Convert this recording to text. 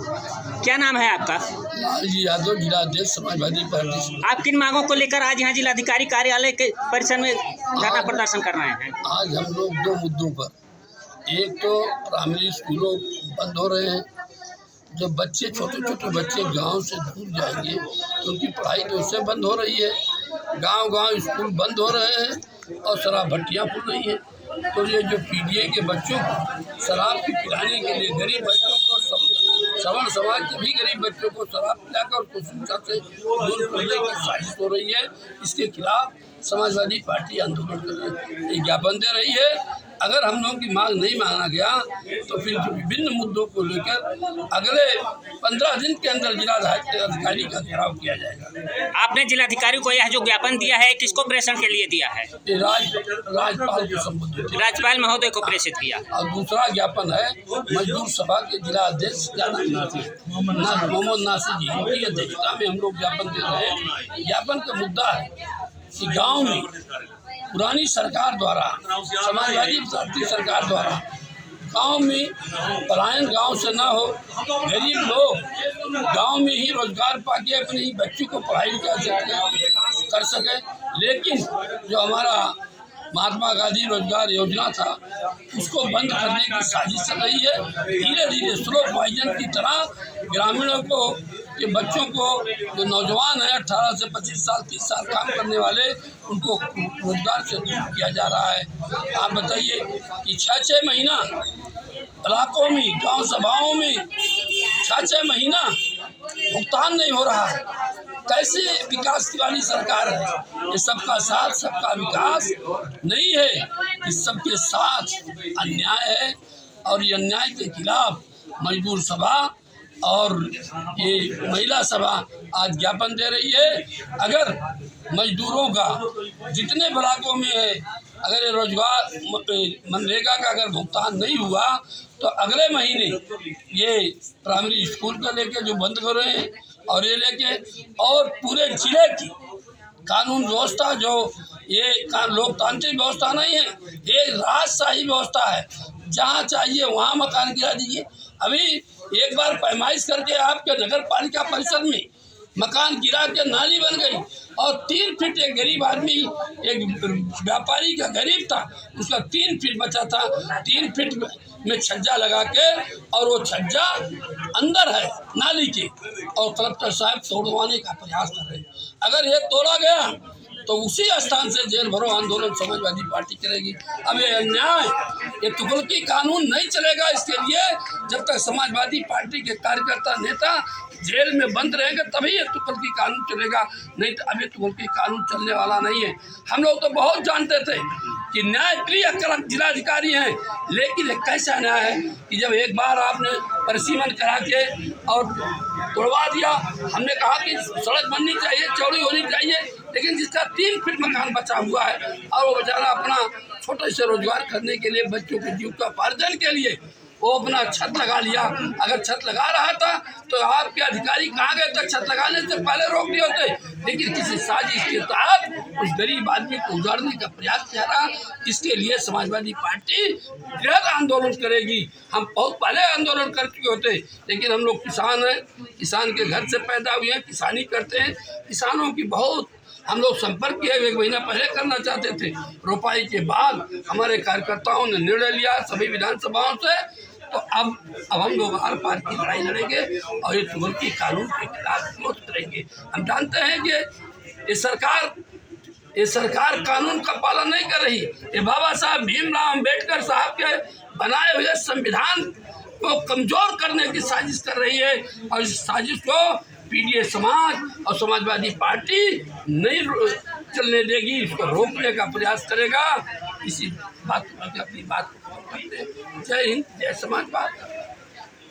क्या नाम है आपका? लालजी यादव, जिला अध्यक्ष समाजवादी पार्टी से। आप किन मांगों को लेकर आज यहाँ जिलाधिकारी कार्यालय के परिसर में धरना प्रदर्शन कर रहे हैं? आज हम लोग दो मुद्दों पर, एक तो प्राइमरी स्कूलों बंद हो रहे हैं। जब बच्चे छोटे छोटे बच्चे गांव से दूर जाएंगे तो उनकी पढ़ाई तो उससे बंद हो रही है। गांव स्कूल बंद हो रहे हैं और शराब भट्टियाँ खुल रही हैं। तो ये जो पीडीए के बच्चों को शराब की पिलाने के लिए, गरीब बच्चों को, सवर्ण समाज के भी गरीब बच्चों को शराब पिलाकर उसको शिक्षा से दूर करने की साजिश हो रही है। इसके खिलाफ समाजवादी पार्टी आंदोलन कर रही है, ज्ञापन दे रही है। अगर हम लोगों की मांग नहीं माना गया तो फिर विभिन्न मुद्दों को लेकर अगले 15 दिन के अंदर जिलाधिकारी का घेराव किया जाएगा। आपने जिलाधिकारी को यह जो ज्ञापन दिया है किसको प्रेषण के लिए दिया है? राज्यपाल को संबोधित, राज्यपाल महोदय को प्रेषित किया। और दूसरा ज्ञापन है मजदूर सभा के जिला अध्यक्ष मोहम्मद नासिर जी, उनकी अध्यक्षता में हम लोग ज्ञापन दे रहे हैं। ज्ञापन का मुद्दा है कि गाँव में पुरानी सरकार द्वारा, समाजवादी पार्टी सरकार द्वारा गांव में पलायन गांव से ना हो, गरीब लोग गांव में ही रोजगार पाके अपने ही बच्चों को पढ़ाई कर सके। लेकिन जो हमारा महात्मा गांधी रोजगार योजना था उसको बंद करने की साजिश चल रही है। धीरे धीरे स्लो पॉइजन की तरह ग्रामीणों को, के बच्चों को, जो नौजवान है 18 से 25 साल 30 साल काम करने वाले, उनको रोजगार से दूर किया जा रहा है। आप बताइए कि 6-6 महीना इलाकों में, गांव सभाओं में 6-6 महीना भुगतान नहीं हो रहा है। कैसे विकास वाली सरकार है? ये सबका साथ सबका विकास नहीं है, इस सबके साथ अन्याय है। और ये अन्याय के खिलाफ मजदूर सभा और ये महिला सभा आज ज्ञापन दे रही है। अगर मजदूरों का जितने ब्लॉकों में है, अगर ये रोजगार मनरेगा का अगर भुगतान नहीं हुआ तो अगले महीने ये प्राइमरी स्कूल का लेके जो बंद कर रहे हैं और ये लेके, और पूरे जिले की कानून व्यवस्था, जो ये लोकतांत्रिक व्यवस्था नहीं है, ये राजशाही व्यवस्था है। जहाँ चाहिए वहाँ मकान गिरा दीजिए। अभी एक बार पैमाइश करके आपके नगर पालिका परिषद में मकान गिरा के नाली बन गई और 3 फीट एक गरीब आदमी, एक व्यापारी का गरीब था, उसका 3 फीट बचा था। 3 फीट में छज्जा लगा के, और वो छज्जा अंदर है नाली के, और कलेक्टर साहब तोड़वाने का प्रयास कर रहे हैं। अगर ये तोड़ा गया तो उसी स्थान से जेल भरो आंदोलन समाजवादी पार्टी करेगी। अब ये अन्याय, ये तुगलकी कानून नहीं चलेगा। इसके लिए जब तक समाजवादी पार्टी के कार्यकर्ता नेता जेल में बंद रहेंगे तभी ये तुगलकी कानून चलेगा, नहीं तो अभी तुगलकी कानून चलने वाला नहीं है। हम लोग तो बहुत जानते थे कि न्यायप्रिय जिलाधिकारी हैं, लेकिन एक कैसा न्याय है कि जब एक बार आपने परिसीमन करा के और तोड़वा दिया। हमने कहा कि सड़क बननी चाहिए, चौड़ी होनी चाहिए, लेकिन जिसका 3 फीट मकान बचा हुआ है और वो बेचारा अपना छोटे से रोजगार करने के लिए, बच्चों के जीविकोपार्जन के लिए वो अपना छत लगा लिया। अगर छत लगा रहा था तो आपके अधिकारी कहाँ गए तक छत लगाने से पहले रोक दिए होते, लेकिन किसी साजिश के तहत उस गरीब आदमी को उजाड़ने का प्रयास किया रहा। इसके लिए समाजवादी पार्टी बृहद आंदोलन करेगी। हम बहुत पहले आंदोलन कर चुके होते, लेकिन हम लोग किसान हैं, किसान के घर से पैदा हुए हैं, किसानी करते हैं। किसानों की बहुत हम लोग संपर्क किए, 1 महीना पहले करना चाहते थे। रोपाई के बाद हमारे कार्यकर्ताओं ने निर्णय लिया सभी विधानसभाओं से, तो अब हम लोग हर पार की लड़ाई लड़ेंगे और ये तुगलकी कानून के खिलाफ विरोध करेंगे। हम जानते हैं कि ये सरकार कानून का पालन नहीं कर रही। ये बाबा साहब भीमराव अम्बेडकर साहब के बनाए हुए संविधान को कमजोर करने की साजिश कर रही है, और इस साजिश को पीडीए समाज और समाजवादी पार्टी नहीं चलने देगी, इसको रोकने का प्रयास करेगा। इसी बात को अपनी बात को करते हैं। जय हिंद, जय समाजवाद।